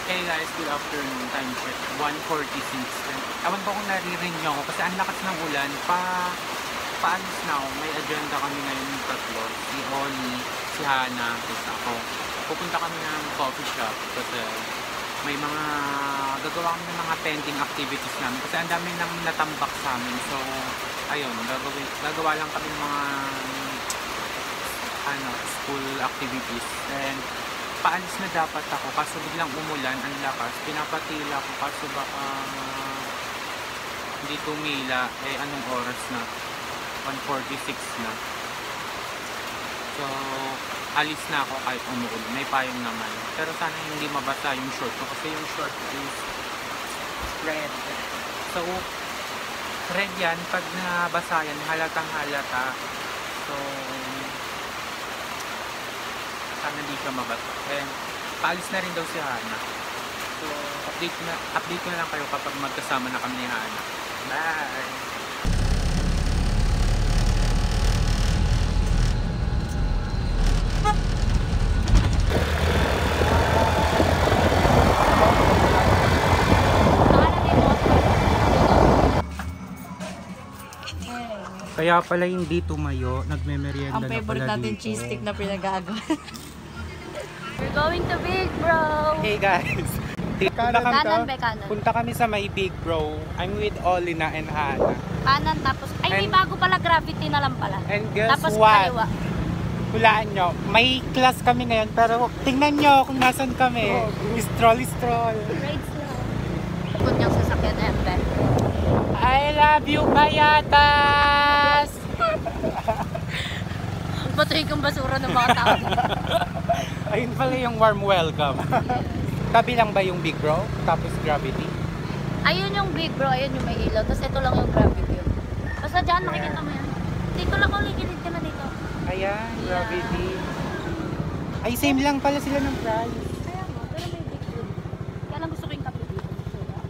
Hey guys, good afternoon. Time check, 1:46. Ewan ko kung naririnig nyo ako kasi ang lakas ng ulan. Paalis na ako. May agenda kami ngayon yung tatlo. Si Oli, si Hana, tapos ako. Pupunta kami ng coffee shop kasi may mga gagawa kami ng mga pending activities namin kasi ang dami nang natambak sa amin. So, ayun, gagawa lang kami ng mga school activities. And paalis na dapat ako kaso biglang umulan, ang lakas. Pinapatila ko kaso baka hindi tumila. Anong oras na? 1:46 na. So, alis na ako kahit umuulan. May payong naman. Pero sana hindi mabasa yung short ko kasi yung short is red. So, red yan. Pag nabasa yan, halatang halata. So, sana hindi siya mabasa. And paalis na rin daw si Hana. So, update ko na lang kayo kapag magkasama na kami ni Hana. Bye! Kaya pala hindi tumayo, nagme-merienda na pala dito. Ang favorite natin cheese stick na pinagagawa. We're going to Big Bro! Hey guys! Punta kami sa may Big Bro. I'm with Olina and Hana. Kanan tapos, may bago pala, Gravity na lang pala. And guess tapos what? Kaliwa. Hulaan nyo, may class kami ngayon pero tingnan nyo kung nasan kami. Stroll. Rides lang. Ikot niyang sasakyan Ember. I love you, Payatas! Batuhin kong basura ng mga tao. Ayun pala yung warm welcome. Tabi lang ba yung Big Bro? Tapos Gravity? Ayun yung Big Bro, ayun yung may ilaw. Tapos ito lang yung Gravity. Basta dyan, makikita mo yan. Dito lang ulit, gilid ka na dito. Ayan, Gravity. Ay, same lang pala sila ng price. Kaya mo, pero may Big Bro. Kaya lang gusto ko yung kape dito.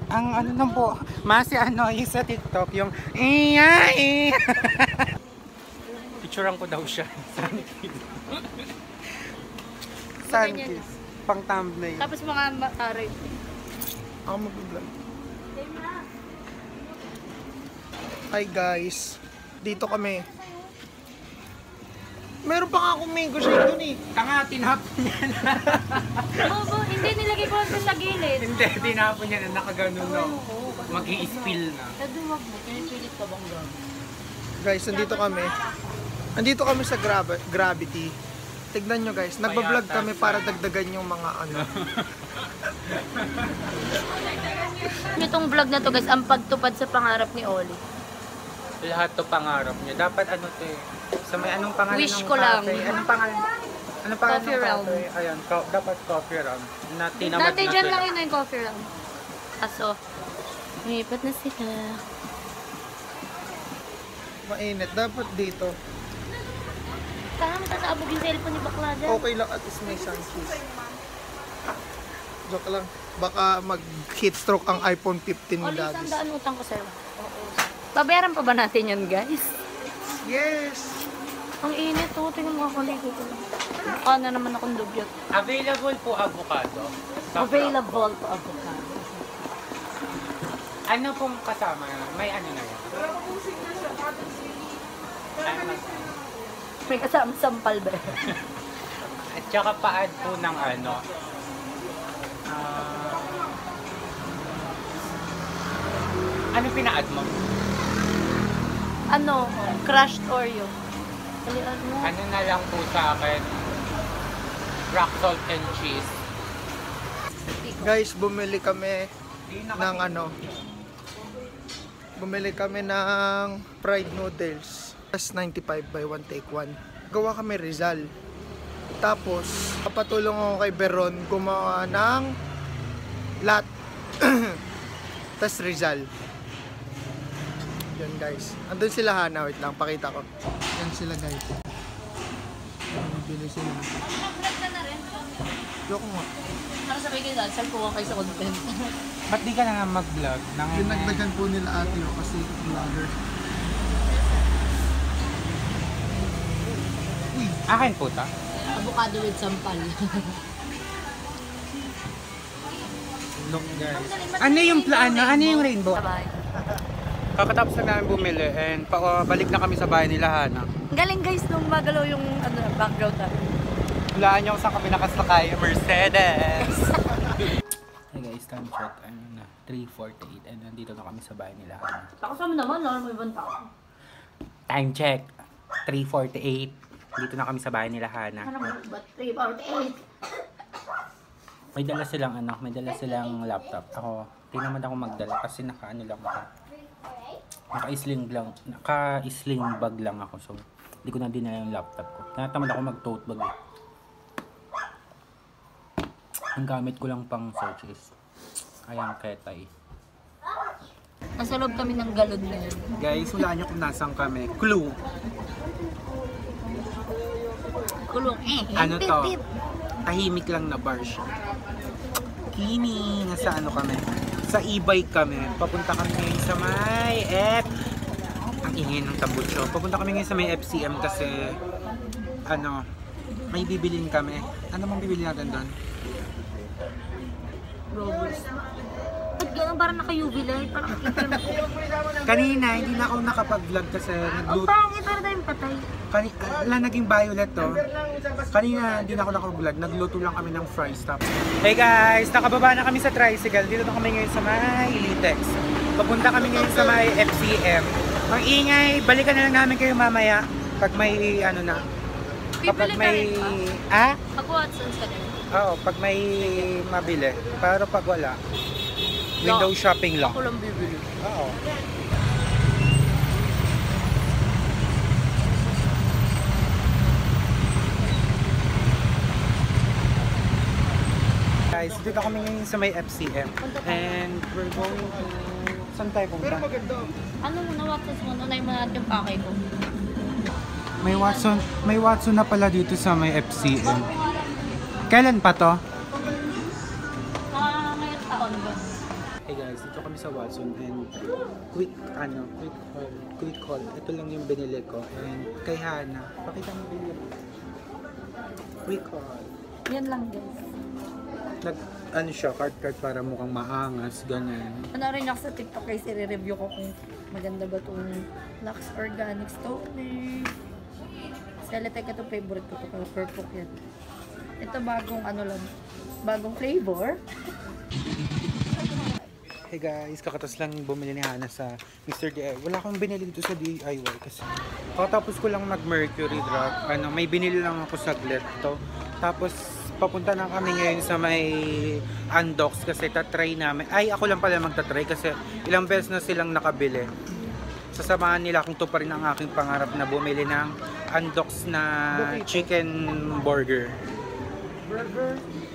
Ang ano nang po, yung sa TikTok, yung picturean ko daw siya. Sunkiss. Pang thumbnail. Tapos mga taray. Ako mag-vlog. Hi guys, dito kami. Meron pa nga akong mango shake dun eh. Tanga, tinapon niya na. Oo, hindi nilagay ko sa gilid. Hindi, tinapon niya na nakaganon na. Mag-i-spill na. Naduwag mo, pinipilit ka bang gawin? Guys, nandito kami. Nandito kami sa Gravity. Tignan nyo guys, nagbablog kami para dagdagan yung mga ano. Itong vlog na to guys, ang pagtupad sa pangarap ni Oli. Lahat to pangarap niya. Dapat ano to eh. Sa may anong pangalan Wish ng ko lang. cafe? Anong pangalan? Anong pangalan Coffee ng Realm. cafe? Ayun, dapat Coffee Realm. Na tinamad Dati na dyan sila. lang yun yung coffee room. Kaso, umipat na sila. Mainit, dapat dito. Kaya matasabog yung cellphone ni Bakla dyan. Okay lang at least may sunkiss. Joke lang. Baka mag-heat stroke ang iPhone 15 ni Oli, Daddy. sandaan utang ko sa'yo. Babayaran pa ba natin yun guys? Yes! Ang init to, tingnan mo ako ligo ko lang. Mukha na naman akong dugyot. Available po avocado. Available to avocado. Ano pong kasama? May ano na yan? May kasama sampal ba? At saka pa-add po ng ano. Ano pina-add mo? Ano? Crushed Oreo. Kalian mo. Ano na lang po sa akin? Rock salt and cheese. Guys, bumili kami ng ano. Bumili kami ng fried noodles. Plus 95 by 1 take 1. Gawa kami Rizal. Tapos, papatulong ako kay Beron gumawa ng lat. Tas Rizal. Yan guys. Andun sila Hana. Wait lang, pakita ko. Yan sila guys. Bili sila. Nag-vlog ka na rin? Joke nga. Para sabi kayo dahil, saan kuha kayo sa content? Ba't di ka na nga mag-vlog? Yung nagdagan po nila ate o kasi vlogger. Akin po ta? Avocado with sampal. Look guys. Ang galing, mas Ano yung rainbow, ano? Ano yung rainbow? Sabay. Kakatapos na namin bumili and balik na kami sa bahay nila Hana. Ang galing guys nung magalaw yung background namin. Hulaan niyo kung saan kami nakasakay. Mercedes! Hey guys, time check. Ano na? 3:48 and nandito na kami sa bahay nila Hana. Takasama naman, wala mo ibang tao. Time check. 3:48. Dito na kami sa bahay nila Hana. Ano mo ba? 3:48. May dala silang laptop. Ako, di naman ako magdala kasi naka-ano lang ako. Naka-sling bag lang ako. So, hindi ko na dinala yung laptop ko. Tinatamad ako mag-tote bag eh. Ang gamit ko lang pang search is ayang ketay. Nasa loob kami ng galon na yun. Guys, hulaan nyo kung nasaan kami. Clue! Kulong Ano to? Pip, pip. Tahimik lang na bar siya. Kini, nasa ano kami? Sa e-bike kami. Papunta kami ngayon sa may ang ingay ng tambutso. Papunta kami ngayon sa may FCM kasi may bibilin kami. Ano mang bibili natin doon? Robust. Ba't gano'n parang naka-UV light? Parang Kanina, hindi na ako nakapag-vlog kasi ang pangit, pero tayong patay. naging violet to. Kanina, hindi na ako nakapag-vlog. Nagluto lang kami ng fries top. Hey guys, nakababa na kami sa tricycle. Dito na kami ngayon sa may Litex. Papunta kami ngayon sa may FCM. Ang ingay, balikan na lang namin kayo mamaya. Pag may na. Kapag Bibili ka may... rin ba? Ah? Mag-Watsons ka din. Oo, pag may mabili. Pero pag wala, window shopping lang. Ako lang bibili. Oo. Guys, dito kami ngayon sa may FCM. And we're going to... Saan tayo pumunta? Pero maganda. Ano muna, Watsons muna? Unay mo natin yung pakay ko. May Watson na pala dito sa may FCM. Kailan pa to? Ngayong taon ba? Hey guys, dito kami sa Watson and quick call. Ito lang yung binili ko and kay Hana. Pakita mo binili mo. Quick call. Yan lang guys. Siya, card para mukhang maangas, ganun. Ano rin ako sa TikTok guys, i-review ko kung maganda ba itong Lux Organic Toner. Celetec, ito favorite ko ito, purple yan. Ito bagong flavor. Hey guys, kakatas lang bumili ni Hana sa Mr. DIY. Wala akong binili dito sa DIY kasi kakatapos ko lang mag-Mercury drug. May binili lang ako saglit to. Tapos papunta na kami ngayon sa may Undox kasi tatry namin. Ay, ako lang pala magtatry kasi ilang beses na silang nakabili. Sasamahan nila kung to pa rin ang aking pangarap na bumili ng Undox na chicken burger.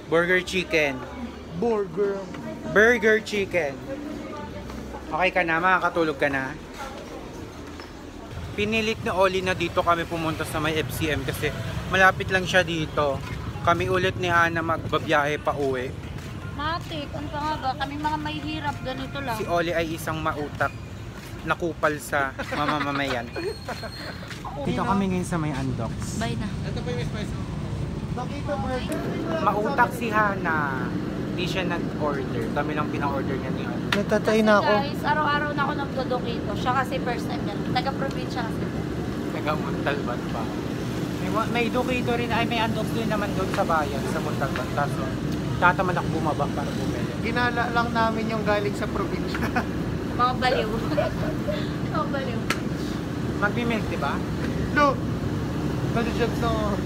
Burger chicken. Burger chicken. Okay ka na? Makakatulog ka na? Pinilit ni Oli na dito kami pumunta sa may FCM kasi malapit lang siya dito. Kami ulit ni Hana magbabiyahe pa uwi. Matik, ano pa nga ba? Kami mga may hirap, ganito lang. Si Oli ay isang mautak na kupal sa mamamayan. Dito kami ngayon sa may Undox. Bye na. Mautak si Hana. Hindi siya nag-order. Kami lang pina-order niya ni Hana. Natatay na ako. Guys, araw-araw na ako nagdodokito. Siya kasi first time yan. Taga-probinsya kasi. Taga-Montalban pa. May Dokito rin, may Undox din naman doon sa bayan, sa Montalban. Kaso, tatamad ako bumaba para bumili. Ginala lang namin yung galing sa probinsya. Mga baliw. Mga baliw. Magbi-milk, diba? No! Nadi-jobs na ako.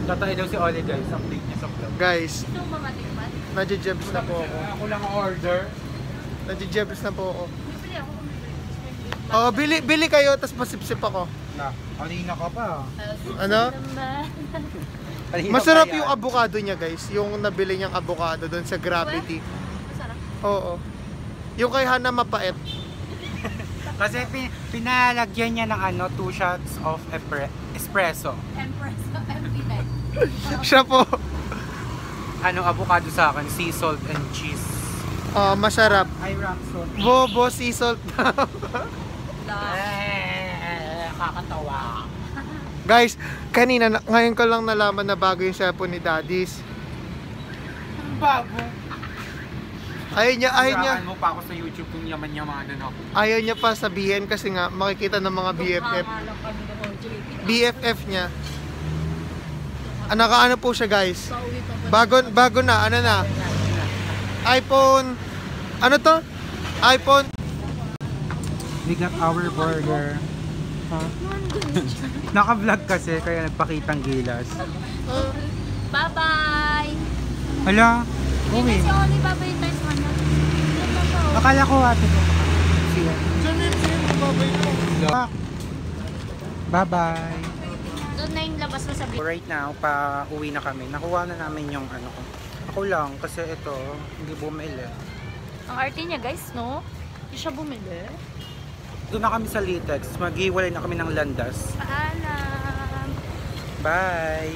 Tatay daw si Oli guys, update niya sa vlog. Guys, Ito mamatikman. nadi-jobs na po ako. Ako lang order. Nadi-jobs na po ako. Bibili ako. Oh, bili kayo, tapos masipsip ako. Na, kanina ka pa. Ano? Kanina Masarap pa yan. yung avocado niya, guys. Yung nabili niyang avocado doon sa Gravity. Masarap. Oo. Yung kay Hana mapait. Kasi pinalagyan niya ng 2 shots of espresso. Empress. MV9. Siya po. Avocado sa akin, sea salt and cheese. Masarap. Ay, Ramson. Bobo sea salt daw. Kakatawa. Guys, kanina, ngayon ko lang nalaman na bago yung cellphone ni Daddy's. Bago. Ayaw niya. Saan mo pa ako sa YouTube kung yaman-yamanan ako. Ayaw niya pa sabihin kasi nga makikita ng mga BFF. Lang kami ng JP. BFF niya. Nakaano po siya guys. Pauwi pa ba? Bago na, ano na. iPhone. Ano to? iPhone. We got our burger. Huh? Naka-vlog kasi kaya nagpakitang gilas. Bye-bye! Hala, Hindi si Oli, bye-bye tayo sa kanya. akala ko ate ko. Siya. Bye-bye. Doon na yung labas na sabi. Right now, pa-uwi na kami. Nakuha na namin yung ano ko. Ako lang, kasi ito, hindi bumili. Ang arte niya guys, no? Hindi siya bumili. Doon na kami sa Litex. Mag-iwalay na kami ng landas. Paalam! Bye!